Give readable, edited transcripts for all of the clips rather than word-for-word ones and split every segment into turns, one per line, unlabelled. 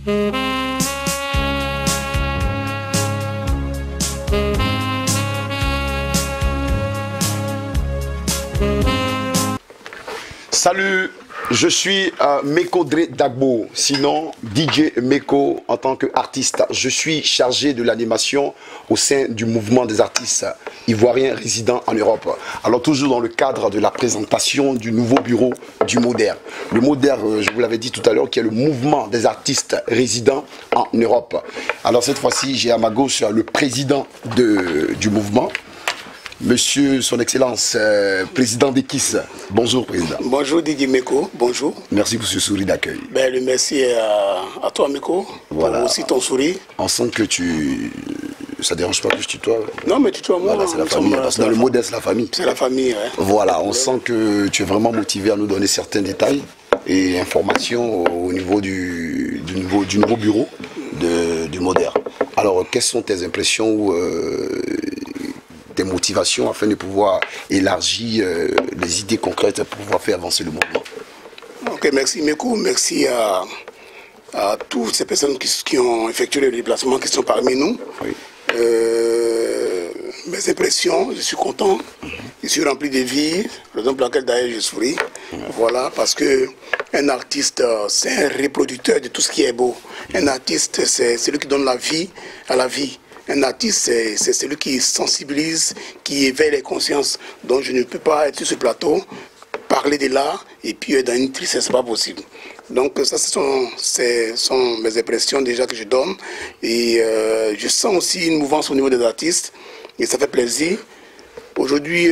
Salut, je suis Meko Dre Dagbo, sinon DJ Meko en tant qu'artiste. Je suis chargé de l'animation au sein du mouvement des artistes ivoiriens résidant en Europe. Alors toujours dans le cadre de la présentation du nouveau bureau du MODER. Le MODER, je vous l'avais dit tout à l'heure, qui est le mouvement des artistes résidant en Europe. Alors cette fois-ci, j'ai à ma gauche le président du mouvement. Monsieur, son excellence, président d'Ekis. Bonjour, président.
Bonjour Didier Meko, bonjour.
Merci pour ce sourire d'accueil.
Ben, le merci est à toi Meko,
voilà.
Pour aussi ton sourire.
On sent que ça ne dérange pas que je tutoie.
Non, mais tutoie-moi.
Voilà, c'est la famille, parce que dans le MODER, c'est la famille.
C'est la famille, ouais.
Voilà, on sent que tu es vraiment motivé à nous donner certains détails et informations au niveau du nouveau bureau du MODER. Alors, quelles sont tes impressions ou des motivations afin de pouvoir élargir les idées concrètes pour pouvoir faire avancer le mouvement?
Ok, merci Meko, merci à toutes ces personnes qui ont effectué le déplacement, qui sont parmi nous.
Oui.
Mes impressions, je suis content, je suis rempli de vie, raison pour laquelle d'ailleurs je souris. Voilà, parce que un artiste, c'est un reproducteur de tout ce qui est beau. Un artiste, c'est celui qui donne la vie à la vie. Un artiste, c'est celui qui sensibilise, qui éveille les consciences. Donc je ne peux pas être sur ce plateau, parler de l'art et puis être dans une tristesse, c'est pas possible. Donc ça, ce sont mes impressions déjà que je donne. Et je sens aussi une mouvance au niveau des artistes et ça fait plaisir. Aujourd'hui,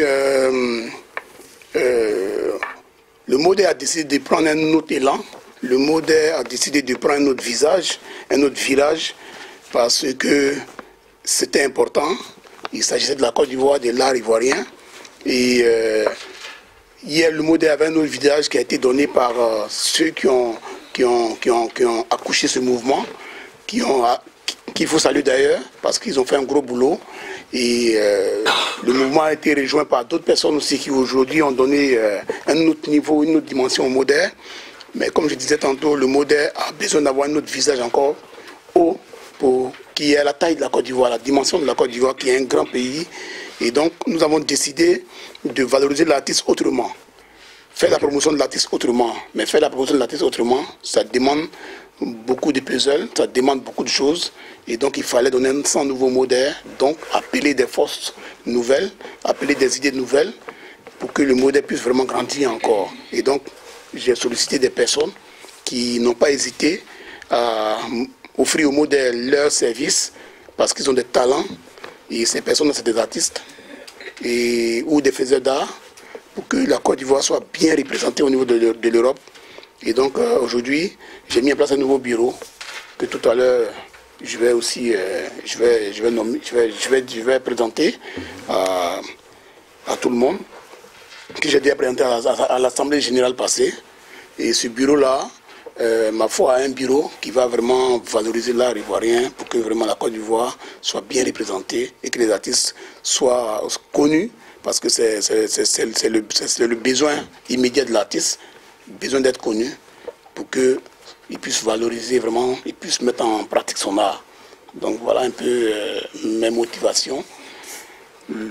le MODER a décidé de prendre un autre élan. Le MODER a décidé de prendre un autre visage, un autre virage, parce que c'était important. Il s'agissait de la Côte d'Ivoire, de l'art ivoirien. Et hier, le MODER avait un autre visage qui a été donné par ceux qui ont accouché ce mouvement, qu'il faut saluer d'ailleurs, parce qu'ils ont fait un gros boulot. Et le mouvement a été rejoint par d'autres personnes aussi qui aujourd'hui ont donné un autre niveau, une autre dimension au MODER. Mais comme je disais tantôt, le MODER a besoin d'avoir un autre visage encore haut, qui est à la taille de la Côte d'Ivoire, la dimension de la Côte d'Ivoire, qui est un grand pays. Et donc, nous avons décidé de valoriser l'artiste autrement. Faire la promotion de l'artiste autrement. Mais faire la promotion de l'artiste autrement, ça demande beaucoup de puzzles, ça demande beaucoup de choses. Et donc, il fallait donner un sang nouveau MODER, donc appeler des forces nouvelles, appeler des idées nouvelles, pour que le MODER puisse vraiment grandir encore. Et donc, j'ai sollicité des personnes qui n'ont pas hésité à offrir au MODER leurs services parce qu'ils ont des talents et ces personnes, c'est des artistes ou des faiseurs d'art pour que la Côte d'Ivoire soit bien représentée au niveau de l'Europe. Et donc aujourd'hui, j'ai mis en place un nouveau bureau que tout à l'heure je vais aussi je vais présenter à tout le monde, que j'ai déjà présenté à l'Assemblée générale passée. Et ce bureau-là, ma foi, a un bureau qui va vraiment valoriser l'art ivoirien pour que vraiment la Côte d'Ivoire soit bien représentée et que les artistes soient connus, parce que c'est le besoin immédiat de l'artiste, besoin d'être connu pour qu'il puisse valoriser vraiment, il puisse mettre en pratique son art. Donc voilà un peu mes motivations,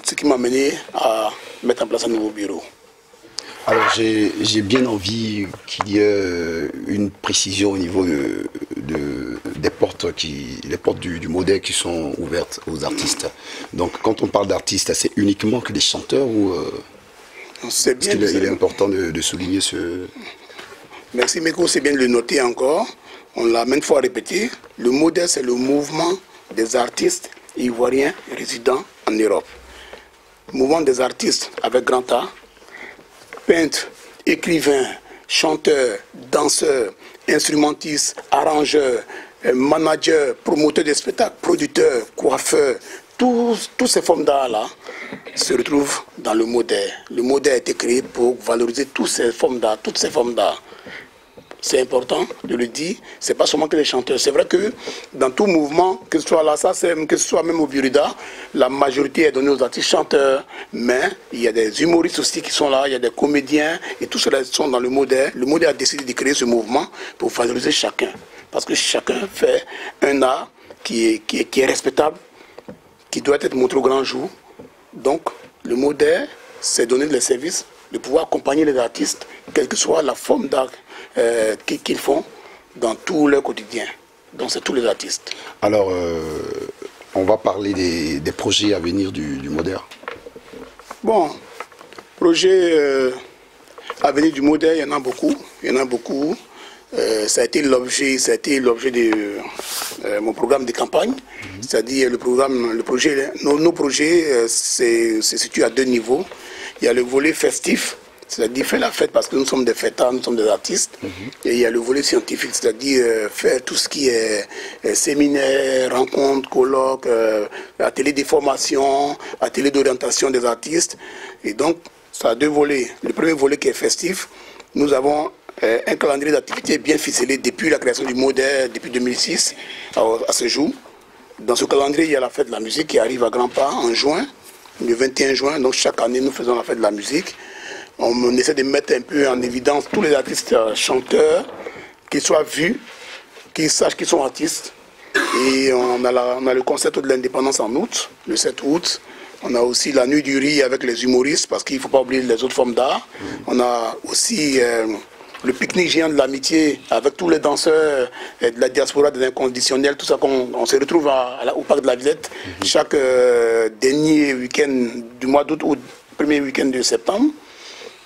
ce qui m'a mené à mettre en place un nouveau bureau.
Alors j'ai bien envie qu'il y ait une précision au niveau des portes, les portes du MODER qui sont ouvertes aux artistes. Donc quand on parle d'artistes, c'est uniquement que des chanteurs ou
c'est bien.
Parce qu'il est important de souligner ce...
Merci Meko, c'est bien de le noter encore. On l'a maintes fois répété. Le MODER, c'est le mouvement des artistes ivoiriens résidant en Europe. Mouvement des artistes avec grand A. Peintres, écrivains, chanteurs, danseurs, instrumentistes, arrangeurs, managers, promoteurs de spectacles, producteurs, coiffeurs, toutes ces formes d'art-là se retrouvent dans le MODER. Le MODER a été créé pour valoriser toutes ces formes d'art, C'est important de le dire, c'est pas seulement que les chanteurs. C'est vrai que dans tout mouvement, que ce soit là, que ce soit même au Burida, la majorité est donnée aux artistes chanteurs, mais il y a des humoristes aussi qui sont là, il y a des comédiens, et tous ceux-là sont dans le MODER. Le MODER a décidé de créer ce mouvement pour valoriser chacun. parce que chacun fait un art qui est respectable, qui doit être montré au grand jour. Donc, le modèle, c'est donner les services, de pouvoir accompagner les artistes, quelle que soit la forme d'art qu'ils font dans tout leur quotidien. Donc, c'est tous les artistes.
Alors, on va parler des projets à venir du modèle.
Bon, projets à venir du modèle, il y en a beaucoup. Il y en a beaucoup. Ça a été l'objet de mon programme de campagne. C'est-à-dire nos projets se situent à deux niveaux. Il y a le volet festif, c'est-à-dire faire la fête parce que nous sommes des fêtards, nous sommes des artistes. Et il y a le volet scientifique, c'est-à-dire faire tout ce qui est séminaire, rencontres, colloques, ateliers de formation, ateliers d'orientation des artistes. Et donc, ça a deux volets. Le premier volet qui est festif, nous avons un calendrier d'activités bien ficelé depuis la création du modèle, depuis 2006 à ce jour. Dans ce calendrier, il y a la fête de la musique qui arrive à grands pas en juin, le 21 juin. Donc chaque année, nous faisons la fête de la musique. On essaie de mettre un peu en évidence tous les artistes chanteurs, qu'ils soient vus, qu'ils sachent qu'ils sont artistes. Et on a le concert de l'indépendance en août, le 7 août. On a aussi la nuit du riz avec les humoristes, parce qu'il ne faut pas oublier les autres formes d'art. On a aussi le pique-nique géant de l'amitié avec tous les danseurs de la diaspora, des inconditionnels, tout ça qu'on se retrouve au parc de la Villette chaque dernier week-end du mois d'août ou premier week-end de septembre.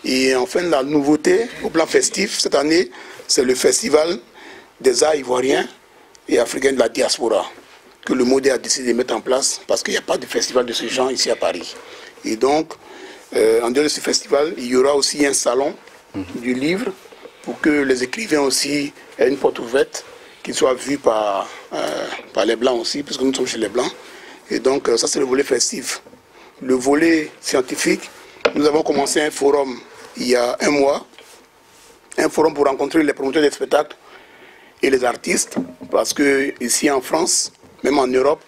Et enfin, la nouveauté au plan festif cette année, c'est le festival des arts ivoiriens et africains de la diaspora que le modèle a décidé de mettre en place parce qu'il n'y a pas de festival de ce genre ici à Paris. Et donc, en dehors de ce festival, il y aura aussi un salon du livre pour que les écrivains aussi aient une porte ouverte, qu'ils soient vus par les Blancs aussi, puisque nous sommes chez les Blancs. Et donc, ça c'est le volet festif. Le volet scientifique, nous avons commencé un forum il y a un mois, un forum pour rencontrer les promoteurs des spectacles et les artistes, parce que ici en France, même en Europe,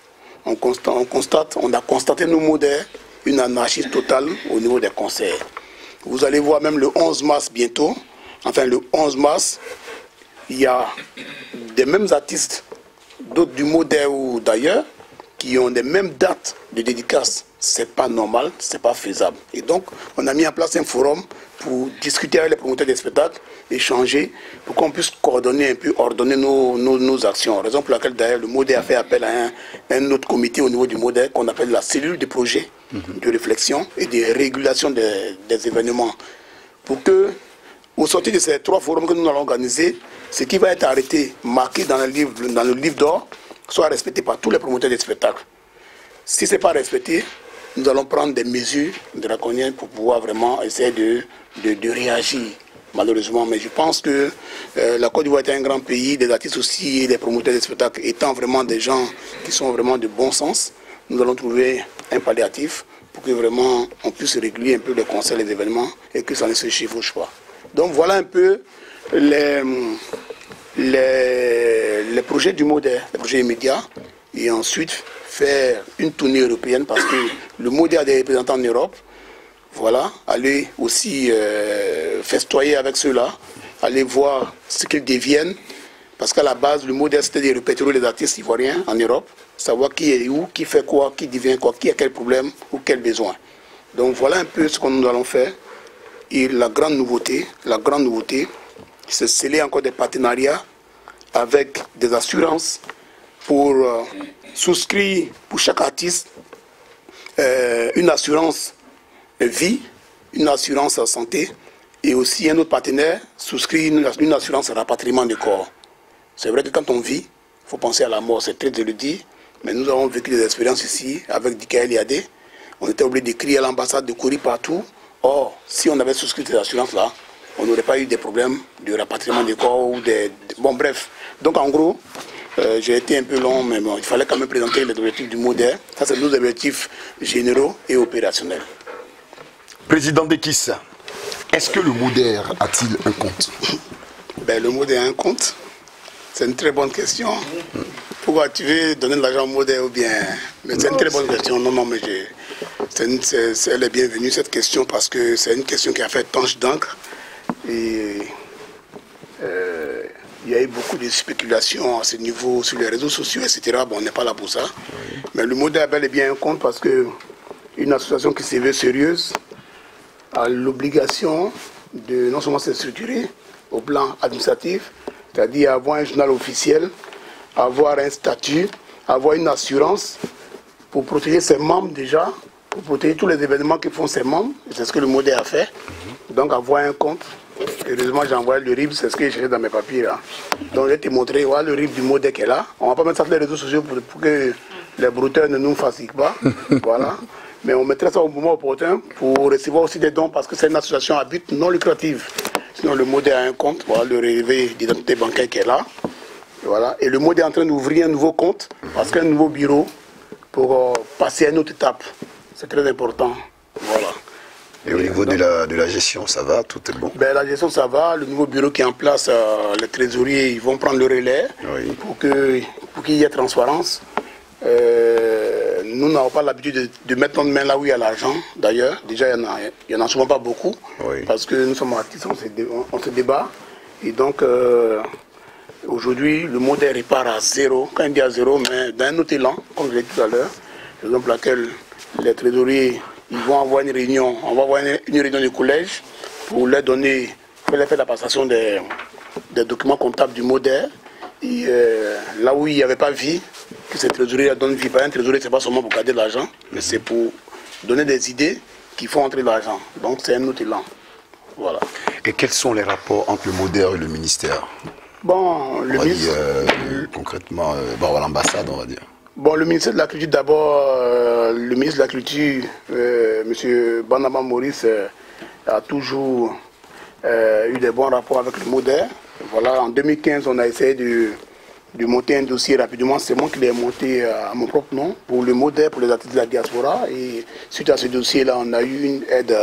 on a constaté nos modèles, une anarchie totale au niveau des concerts. Vous allez voir même le 11 mars bientôt, enfin le 11 mars, il y a des mêmes artistes, d'autres du modèle ou d'ailleurs, qui ont les mêmes dates de dédicace. C'est pas normal, c'est pas faisable. Et donc, on a mis en place un forum pour discuter avec les promoteurs des spectacles, échanger, pour qu'on puisse coordonner un peu, ordonner nos actions. Raison pour laquelle d'ailleurs le modèle a fait appel à un autre comité au niveau du modèle qu'on appelle la cellule de projet de réflexion et de régulation des événements. Pour que, au sortir de ces trois forums que nous allons organiser, ce qui va être arrêté, marqué dans le livre d'or, soit respecté par tous les promoteurs des spectacles. Si ce n'est pas respecté, nous allons prendre des mesures draconiennes pour pouvoir vraiment essayer de réagir, malheureusement. Mais je pense que la Côte d'Ivoire est un grand pays, des artistes aussi et des promoteurs des spectacles étant vraiment des gens qui sont vraiment de bon sens, nous allons trouver un palliatif pour que vraiment on puisse réguler un peu les concerts, les événements et que ça ne se chevauche pas. Donc voilà un peu les projets du modèle, les projets immédiats, et ensuite faire une tournée européenne parce que le modèle a des représentants en Europe. Voilà, aller aussi festoyer avec ceux-là, aller voir ce qu'ils deviennent, parce qu'à la base, le modèle c'était de répertorier les artistes ivoiriens en Europe, savoir qui est où, qui fait quoi, qui devient quoi, qui a quel problème ou quel besoin. Donc voilà un peu ce que nous allons faire. Et la grande nouveauté, c'est sceller encore des partenariats avec des assurances pour souscrire pour chaque artiste une assurance vie, une assurance santé et aussi un autre partenaire souscrit une assurance rapatriement de corps. C'est vrai que quand on vit, il faut penser à la mort, c'est très de le dire, mais nous avons vécu des expériences ici avec Dikaël Yadé. On était obligé de crier à l'ambassade, de courir partout. Or, si on avait souscrit ces assurances-là, on n'aurait pas eu des problèmes de rapatriement de corps ou bon, bref. Donc, en gros, j'ai été un peu long, mais bon, il fallait quand même présenter les objectifs du modèle. Ça, c'est nos objectifs généraux et opérationnels.
Président Dekis, est-ce que le modèle a-t-il un compte?
Ben, le modèle a un compte. C'est une très bonne question. Pourquoi tu veux donner de l'argent au modèle ou bien... Mais c'est une très bonne question. Non, mais elle est bienvenue, cette question, parce que c'est une question qui a fait tanche d'encre. Et il y y a eu beaucoup de spéculations à ce niveau sur les réseaux sociaux, etc. Bon, on n'est pas là pour ça. Oui. Mais le modèle a bel et bien un compte parce qu'une association qui se veut sérieuse a l'obligation de non seulement se structurer au plan administratif, c'est-à-dire avoir un journal officiel, avoir un statut, avoir une assurance pour protéger ses membres déjà, pour protéger tous les événements que font ses membres. C'est ce que le modèle a fait. Donc avoir un compte. Heureusement, j'ai envoyé le RIB, c'est ce que j'ai cherché dans mes papiers là. Donc je vais te montrer, voilà le RIB du modèle qui est là. On ne va pas mettre ça sur les réseaux sociaux pour que les brouteurs ne nous fatiguent pas. Voilà. Mais on mettrait ça au moment opportun pour recevoir aussi des dons parce que c'est une association à but non lucratif. Sinon le modèle a un compte, voilà le relevé d'identité bancaire qui est là. Voilà. Et le modèle est en train d'ouvrir un nouveau compte parce qu'il y a un nouveau bureau pour passer à une autre étape. C'est très important. Voilà.
Et au niveau de la gestion, ça va, tout est bon? Ben,
la gestion, ça va. Le nouveau bureau qui est en place, les trésoriers, ils vont prendre le relais pour qu'il y ait transparence. Nous n'avons pas l'habitude de mettre notre main là où il y a l'argent, d'ailleurs. Déjà, il n'y en a souvent pas beaucoup, parce que nous sommes artistes, on se débat. Et donc, aujourd'hui, le modèle repart à zéro. Quand il dit à zéro, mais d'un autre élan, comme je l'ai dit tout à l'heure, par exemple, laquelle les trésoriers... Ils vont avoir une réunion, on va avoir une réunion du collège pour leur donner, pour leur faire la passation des documents comptables du modèle. Et là où il n'y avait pas vie, que ces trésoriers donnent vie. Un trésorier, ce n'est pas seulement pour garder l'argent, mais c'est pour donner des idées qui font entrer l'argent. Donc c'est un autre élan. Voilà.
Et quels sont les rapports entre le modèle et le ministère?
Bon, le ministère...
concrètement, l'ambassade, on va dire.
Bon, le ministère de la Culture, d'abord, le ministre de la Culture, M. Banama Maurice, a toujours eu des bons rapports avec le modèle. Voilà, en 2015, on a essayé de monter un dossier rapidement. C'est moi qui l'ai monté à mon propre nom pour le modèle, pour les artistes de la diaspora. Et suite à ce dossier-là, on a eu une aide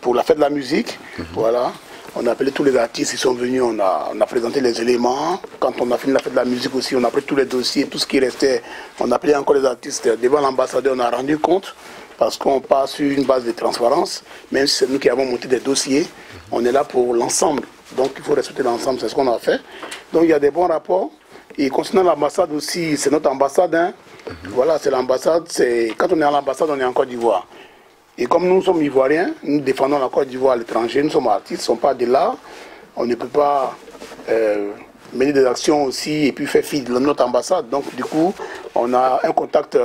pour la fête de la musique. Voilà. On a appelé tous les artistes, ils sont venus, on a présenté les éléments. Quand on a fini la fête de la musique aussi, on a pris tous les dossiers, tout ce qui restait. On a appelé encore les artistes devant l'ambassadeur, on a rendu compte, parce qu'on passe sur une base de transparence. Même si c'est nous qui avons monté des dossiers, on est là pour l'ensemble. Donc il faut respecter l'ensemble, c'est ce qu'on a fait. Donc il y a des bons rapports. Et concernant l'ambassade aussi, c'est notre ambassade. Hein. Voilà, c'est l'ambassade. Quand on est à l'ambassade, on est en Côte d'Ivoire. Et comme nous sommes ivoiriens, nous défendons la Côte d'Ivoire à l'étranger, nous sommes artistes, nous ne sommes pas de là. On ne peut pas mener des actions aussi et puis faire fi de notre ambassade. Donc du coup, on a un contact,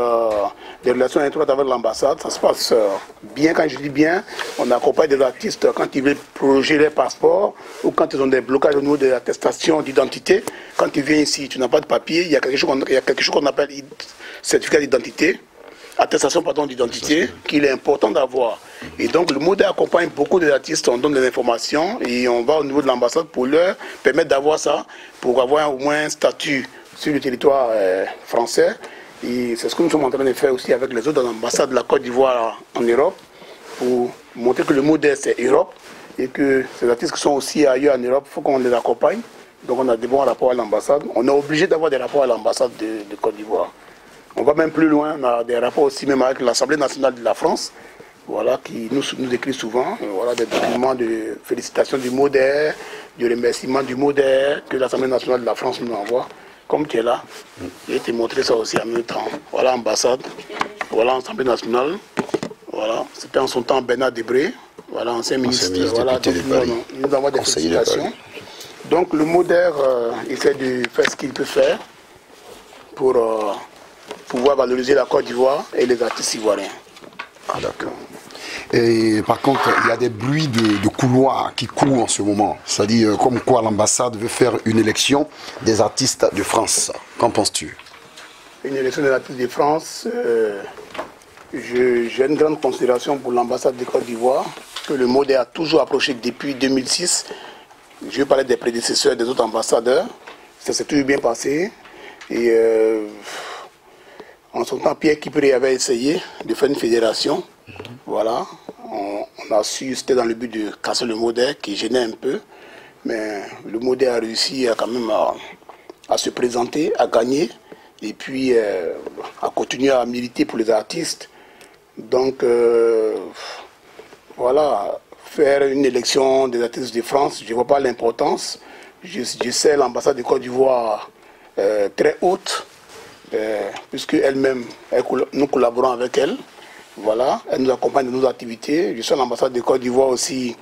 des relations étroites avec l'ambassade. Ça se passe bien, quand je dis bien, on accompagne des artistes quand ils veulent prolonger les passeports ou quand ils ont des blocages au niveau de l'attestation d'identité. Quand tu viens ici, tu n'as pas de papier, il y a quelque chose qu'on appelle certificat d'identité. Attestation d'identité qu'il est important d'avoir. Et donc le modèle accompagne beaucoup d'artistes, on donne des informations et on va au niveau de l'ambassade pour leur permettre d'avoir ça, pour avoir au moins un statut sur le territoire français. Et c'est ce que nous sommes en train de faire aussi avec les autres ambassades de la Côte d'Ivoire en Europe, pour montrer que le modèle c'est Europe et que ces artistes qui sont aussi ailleurs en Europe, il faut qu'on les accompagne. Donc on a des bons rapports à l'ambassade. On est obligé d'avoir des rapports à l'ambassade de Côte d'Ivoire. On va même plus loin, on a des rapports aussi même avec l'Assemblée nationale de la France, voilà, qui nous écrit souvent, voilà, des documents de félicitations du modèle, du remerciement du modèle que l'Assemblée nationale de la France nous envoie. Comme tu es là, je vais te montrer ça aussi en même temps. Voilà l'ambassade, voilà l'Assemblée nationale, voilà, c'était en son temps Bernard Debré, voilà, ancien ministre, voilà, donc, il nous envoie des félicitations. Donc le modèle essaie de faire ce qu'il peut faire pour pouvoir valoriser la Côte d'Ivoire et les artistes ivoiriens.
Ah d'accord. Et par contre, il y a des bruits de couloirs qui courent en ce moment. C'est-à-dire comme quoi l'ambassade veut faire une élection des artistes de France. Qu'en penses-tu?
Une élection des artistes de France, j'ai une grande considération pour l'ambassade de Côte d'Ivoire, que le modèle a toujours approché depuis 2006. Je vais parler des prédécesseurs des autres ambassadeurs. Ça s'est toujours bien passé. Et en son temps, Pierre Kipré avait essayé de faire une fédération. Voilà. On a su, c'était dans le but de casser le modèle qui gênait un peu. Mais le modèle a réussi quand même à se présenter, à gagner. Et puis à continuer à militer pour les artistes. Donc voilà, faire une élection des artistes de France, je ne vois pas l'importance. Je sais l'ambassade de Côte d'Ivoire très haute, puisque elle-même, nous collaborons avec elle. Voilà, elle nous accompagne dans nos activités. Je suis à l'ambassade de Côte d'Ivoire aussi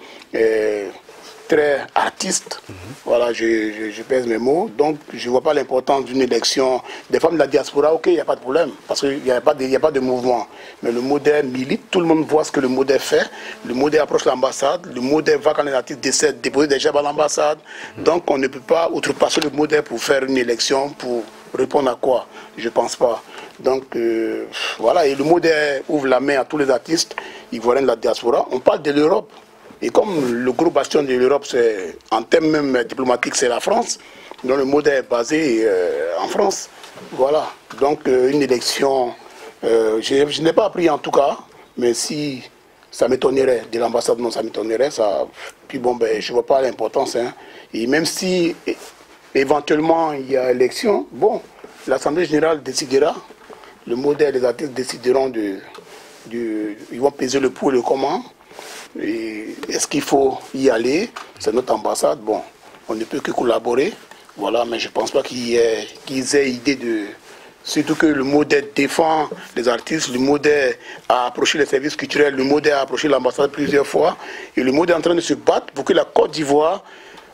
très artiste. Voilà, je pèse mes mots. Donc, je ne vois pas l'importance d'une élection. Des femmes de la diaspora, ok, il n'y a pas de problème, parce qu'il n'y a pas de mouvement. Mais le modèle milite, tout le monde voit ce que le modèle fait. Le modèle approche l'ambassade, le modèle va quand les artistes décèdent, déposer des jambes à l'ambassade. Donc, on ne peut pas outrepasser le modèle pour faire une élection, pour répondre à quoi? Je ne pense pas. Donc, voilà, et le modèle ouvre la main à tous les artistes ivoiriens de la diaspora. On parle de l'Europe. Et comme le gros bastion de l'Europe, en termes même diplomatiques, c'est la France, donc le modèle est basé en France. Voilà. Donc une élection, je n'ai pas appris en tout cas, mais si ça m'étonnerait de l'ambassade, non, ça m'étonnerait. Puis bon, ben, je ne vois pas l'importance. Hein. Et même si éventuellement il y a élection, bon, l'Assemblée générale décidera, le modèle des artistes décideront ils vont peser le pour et le comment. Est-ce qu'il faut y aller? C'est notre ambassade. Bon, on ne peut que collaborer. Voilà, mais je ne pense pas qu'ils aient idée de... Surtout que le modèle défend les artistes, le modèle a approché les services culturels, le modèle a approché l'ambassade plusieurs fois. Et le modèle est en train de se battre pour que la Côte d'Ivoire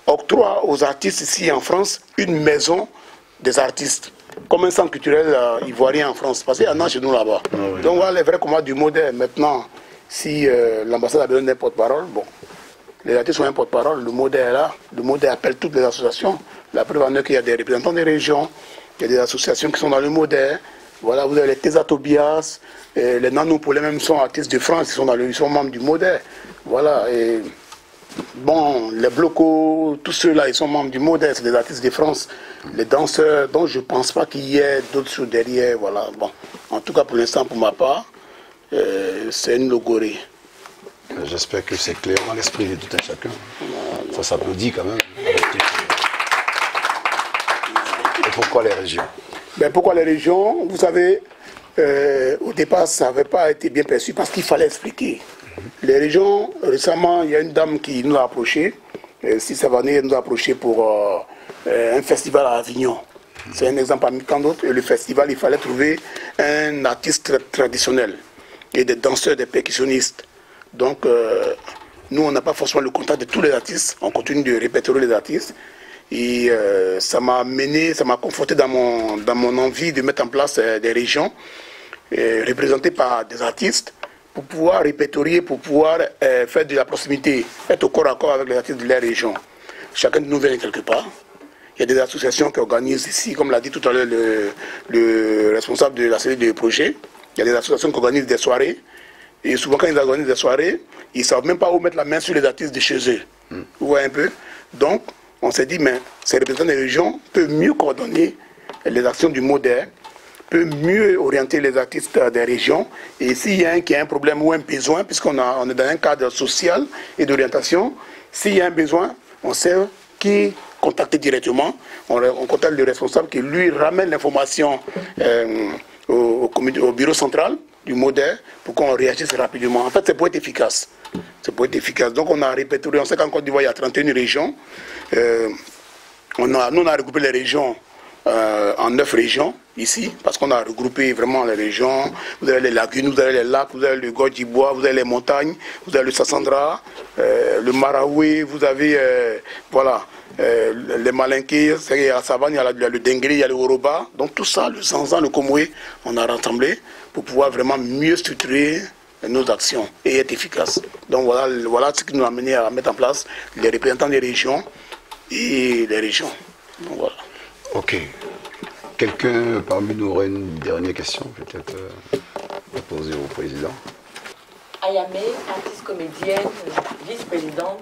octroie aux artistes ici en France une maison des artistes. Comme un centre culturel ivoirien en France. Parce qu'il y en a chez nous là-bas. Ah oui. Donc voilà les vrais combats du modèle. Maintenant, si l'ambassade a besoin d'un porte-parole, bon, les artistes sont un porte-parole, le modèle est là, le modèle appelle toutes les associations. La preuve en est qu'il y a des représentants des régions, il y a des associations qui sont dans le modèle. Voilà, vous avez les Tesa Tobias, les Nanou pour les mêmes sont artistes de France, ils sont membres du modèle. Voilà, et bon, les Blocos, tous ceux-là, ils sont membres du modèle, c'est des artistes de France. Les danseurs, donc je ne pense pas qu'il y ait d'autres choses derrière. Voilà, bon, en tout cas pour l'instant, pour ma part, c'est une logorée.
J'espère que c'est clair dans l'esprit de tout un chacun. Ça s'applaudit quand même. Et pourquoi les régions?
Ben pourquoi les régions? Vous savez, au départ, ça n'avait pas été bien perçu parce qu'il fallait expliquer. Les régions, récemment, il y a une dame qui nous a approché. Si ça va venir, elle nous a approché pour un festival à Avignon. C'est un exemple parmi tant d'autres. Et le festival, il fallait trouver un artiste traditionnel et des danseurs, des percussionnistes. Donc, nous, on n'a pas forcément le contact de tous les artistes. On continue de répertorier les artistes. Et ça m'a conforté dans mon envie de mettre en place des régions représentées par des artistes pour pouvoir répertorier, pour pouvoir faire de la proximité, être au corps à corps avec les artistes de la région. Chacun de nous vient quelque part. Il y a des associations qui organisent ici, comme l'a dit tout à l'heure le responsable de la série de projets. Il y a des associations qui organisent des soirées. Et souvent, quand ils organisent des soirées, ils ne savent même pas où mettre la main sur les artistes de chez eux. Vous voyez un peu? Donc, on s'est dit, mais ces représentants des régions peuvent mieux coordonner les actions du modèle, peuvent mieux orienter les artistes des régions. Et s'il y a un qui a un problème ou un besoin, puisqu'on est dans un cadre social et d'orientation, s'il y a un besoin, on sait qui contacter directement. On contacte le responsable qui lui ramène l'information au bureau central du modèle pour qu'on réagisse rapidement. En fait, c'est pour être efficace. C'est pour être efficace. Donc, on a répertorié, on sait qu'en Côte d'Ivoire, il y a 31 régions. Nous, on a regroupé les régions en 9 régions ici, parce qu'on a regroupé vraiment les régions. Vous avez les lagunes, vous avez les lacs, vous avez le Gorge d'Ibois, vous avez les montagnes, vous avez le Sassandra, le Maraoué, vous avez voilà, les Malinqués, il y a la savane, il y a le Dengue, il y a le Oroba. Donc tout ça, le Zanzan, le Komoué, on a rassemblé pour pouvoir vraiment mieux structurer nos actions et être efficaces. Donc voilà ce qui nous a amené à mettre en place les représentants des régions et les régions. Donc, voilà.
Ok. Quelqu'un parmi nous aurait une dernière question peut-être à poser au président?
Ayamé, artiste comédienne, vice-présidente,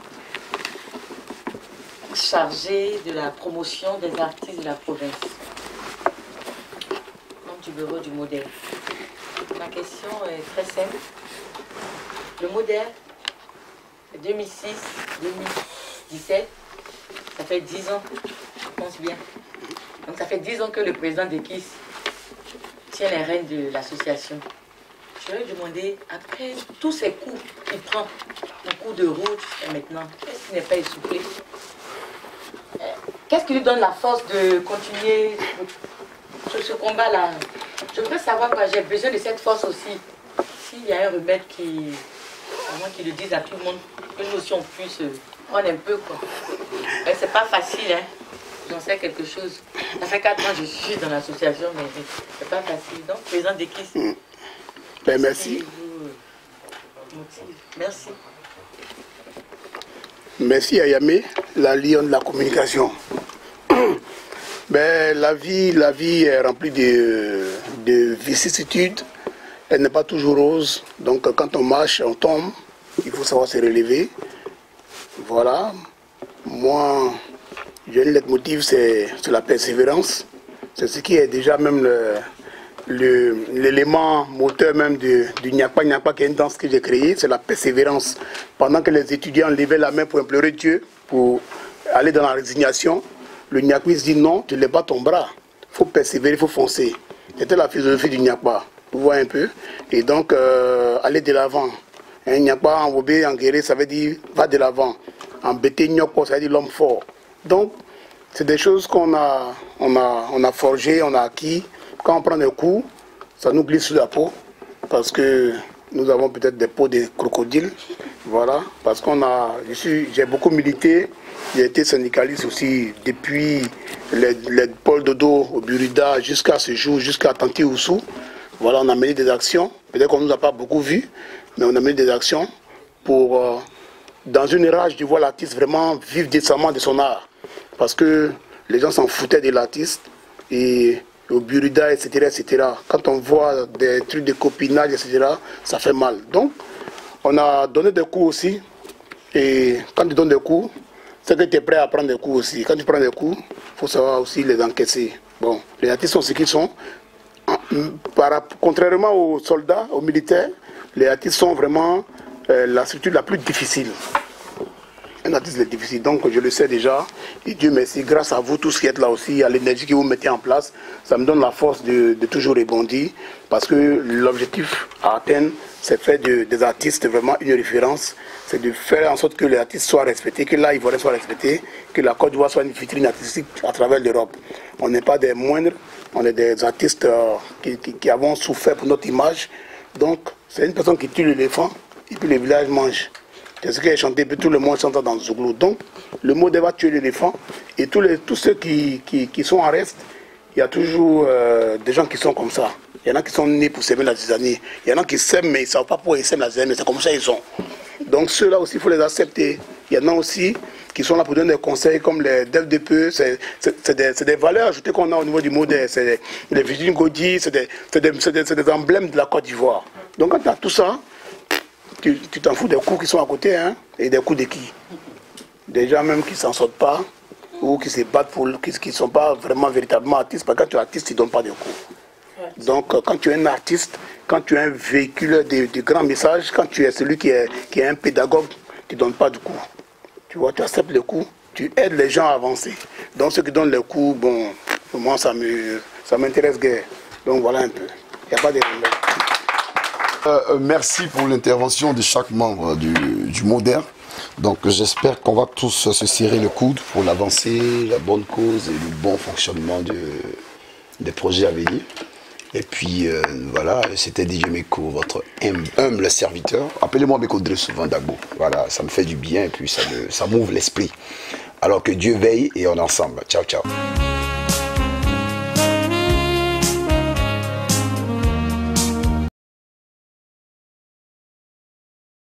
chargée de la promotion des artistes de la province. Membre du bureau du modèle. Ma question est très simple. Le modèle, 2006-2017, ça fait 10 ans, je pense bien. Donc ça fait 10 ans que le président d'Ekis tient les rênes de l'association. Je vais lui demander, après tous ces coups qu'il prend, un coup de route et maintenant, qu'est-ce qui n'est pas essoufflé? qu'est-ce qui lui donne la force de continuer ce combat-là? Je voudrais savoir quoi, j'ai besoin de cette force aussi. S'il y a un remède qui le dise à tout le monde, que nous aussi on puisse prendre un peu quoi. C'est pas facile, hein. J'en sais quelque chose. Ça fait 4 ans que je suis dans l'association, mais c'est pas facile. Donc, président d'Ekis.
Ben, merci.
Merci.
Merci à Yamé, la lionne de la communication. Ben, la vie est remplie de vicissitudes. Elle n'est pas toujours rose. Donc quand on marche, on tombe. Il faut savoir se relever. Voilà. Moi, j'ai une leitmotiv, c'est la persévérance. C'est ce qui est déjà même l'élément moteur même du Nyakpa Nyakpa, qui est une danse que j'ai créée, c'est la persévérance. Pendant que les étudiants levaient la main pour implorer Dieu, pour aller dans la résignation, le Nyakpa se dit non, tu ne lèves pas ton bras. Il faut persévérer, il faut foncer. C'était la philosophie du Nyakpa. Vous voyez un peu. Et donc, aller de l'avant. Un Nyakpa en Wobé, en guéré, ça veut dire va de l'avant. En Bété Nyokpo, ça veut dire l'homme fort. Donc, c'est des choses qu'on a forgées, on a acquis. Quand on prend des coups, ça nous glisse sur la peau. Parce que nous avons peut-être des peaux de crocodile. Voilà. Parce j'ai beaucoup milité. J'ai été syndicaliste aussi depuis les Paul Dodo au Burida jusqu'à ce jour, jusqu'à Tanti Oussou. Voilà, on a mené des actions. Peut-être qu'on ne nous a pas beaucoup vus, mais on a mené des actions pour, dans une rage de voir l'artiste vraiment vivre décemment de son art. Parce que les gens s'en foutaient de l'artiste. Et au Burida, etc., etc. Quand on voit des trucs de copinage, etc., ça fait mal. Donc, on a donné des coups aussi. Et quand tu donnes des coups, c'est que tu es prêt à prendre des coups aussi. Quand tu prends des coups, il faut savoir aussi les encaisser. Bon, les artistes sont ce qu'ils sont. Contrairement aux soldats, aux militaires, les artistes sont vraiment la structure la plus difficile. Un artiste est difficile, donc je le sais déjà. Et Dieu merci, grâce à vous tous qui êtes là aussi, à l'énergie que vous mettez en place, ça me donne la force de toujours rebondir. Parce que l'objectif à atteindre, c'est faire des artistes vraiment une référence. C'est de faire en sorte que les artistes soient respectés, que l'Ivoirien soit respecté, que la Côte d'Ivoire soit une vitrine artistique à travers l'Europe. On n'est pas des moindres, on est des artistes qui avons souffert pour notre image. Donc, c'est une personne qui tue l'éléphant et puis le village mange. C'est ce qui est chanté, puis tout le monde chante dans le Zouglou. Donc, le mot va tuer l'éléphant. Et tous ceux qui sont en reste, il y a toujours des gens qui sont comme ça. Il y en a qui sont nés pour s'aimer la zizanie. Il y en a qui s'aiment, mais ils ne savent pas pourquoi ils s'aiment la zizanie, mais c'est comme ça ils sont. Donc, ceux-là aussi, il faut les accepter. Il y en a aussi qui sont là pour donner des conseils, comme les DFDP. C'est des valeurs ajoutées qu'on a au niveau du modèle. C'est les Virgin Godi, c'est des emblèmes de la Côte d'Ivoire. Donc, quand tu as tout ça, tu t'en fous des coups qui sont à côté, hein, et des coups de qui? Des gens même qui ne s'en sortent pas, ou qui se battent qui ne sont pas vraiment véritablement artistes, parce que quand tu es artiste, tu ne donnes pas de coups. Ouais. Donc quand tu es un artiste, quand tu es un véhicule de grands messages, quand tu es celui qui est un pédagogue, tu ne donnes pas de coups. Tu vois, tu acceptes les coups, tu aides les gens à avancer. Donc ceux qui donnent les coups, bon, pour moi ça m'intéresse guère. Donc voilà un peu. Il n'y a pas de remède.
Merci pour l'intervention de chaque membre du Moderne. Donc j'espère qu'on va tous se serrer le coude pour l'avancée, la bonne cause et le bon fonctionnement des projets à venir. Et puis voilà, c'était DJ Meko, votre humble serviteur. Appelez-moi Meko Dre souvent Dagbo. Voilà, ça me fait du bien et puis ça m'ouvre l'esprit. Alors que Dieu veille et on est ensemble. Ciao, ciao.